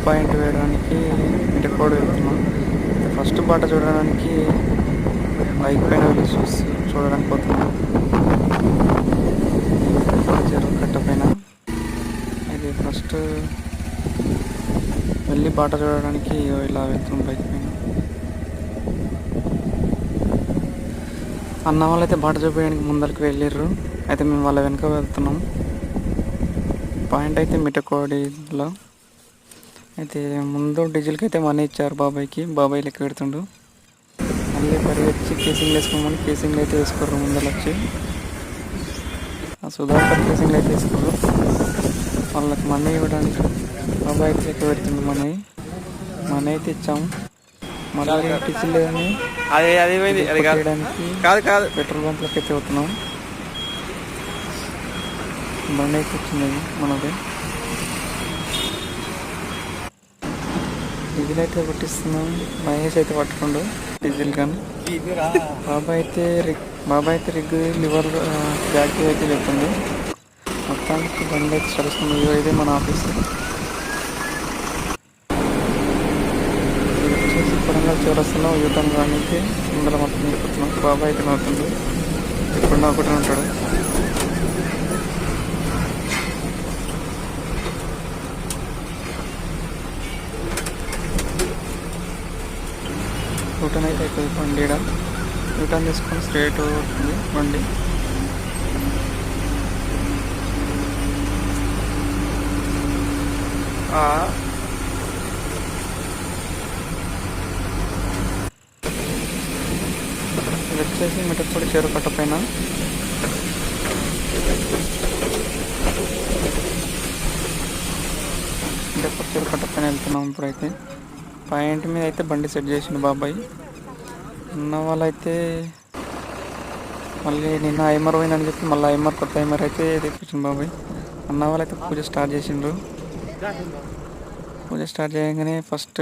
Point వేయడానికి మిరకోడ్ వెళ్తున్నాం. First బాట చూడడానికి బైక్ పైన వెళ్ళి చూడడానికి పోతున్నాం. చెరువు కట్ట పైన ఇది ఫస్ట్ వెళ్ళి బాట చూడడానికి ఇలా వెళ్తున్నాం బైక్ పైన. అన్న వాళ్ళైతే బాట చూపించడానికి ముందరికి వెళ్ళిర్రు. అయితే మేము వాళ్ళ వెనక వెళ్తున్నాం. పాయింట్ అయితే మిటకోడిలో అయితే ముందు డీజిల్కి అయితే మనీ ఇచ్చారు బాబాయ్కి. బాబాయ్ లెక్క పెడుతుండు. మళ్ళీ పరిగెత్తి కేసింగ్లు వేసుకోమని కేసింగ్లు అయితే వేసుకోర్రు. ముందర వచ్చి ఆ సుధాకర్ కేసింగ్లు అయితే వేసుకోర్రు. వాళ్ళకి మనీ ఇవ్వడానికి బాబాయ్ అయితే లెక్క పెడుతుండు. మనీ అయితే ఇచ్చాము. మళ్ళీ డీజిల్ లేదని చేయడానికి పెట్రోల్ బంక్లోకి అయితే అవుతున్నాం. బండి అయితే వచ్చింది మనది. డీజిల్ అయితే పట్టిస్తున్నాం. మహేష్ అయితే పట్టుకుండు డీజిల్ కానీ. బాబాయ్ అయితే రిగ్ లివర్ జాకీ అయితే చెప్తుంది. మొత్తానికి బండి అయితే చదువుతుంది. ఇదే మన ఆఫీస్. ఇది వచ్చేసి కొడంగల్ చౌరస్తాలో యూటర్న్ రానికి ముందర మొత్తం వెళ్ళిపోతున్నాం. బాబాయ్ అయితే నవ్వుతుంది. ఇప్పుడు నవ్వుకుంటూ ఉంటాడు. యూటర్న్ అయితే అయిపోయింది బండి. యూటర్న్ తీసుకొని స్ట్రేట్ అవుతుంది బండి. ఇది వచ్చేసి మిటప్పొడి చెరువు కట్ట పైన. మిటప్పొడి చెరువు కట్ట పైన వెళ్తున్నాం ఇప్పుడైతే. పాయింట్ మీద అయితే బండి సెట్ చేసిండు బాబాయ్. ఉన్న వాళ్ళైతే మళ్ళీ నిన్న ఐమర్ పోయిందని చెప్పి మళ్ళీ కొత్త ఐమర్ అయితే తెప్పించిండు బాబాయ్. అన్న వాళ్ళైతే పూజ స్టార్ట్ చేసిండ్రు. పూజ స్టార్ట్ చేయగానే ఫస్ట్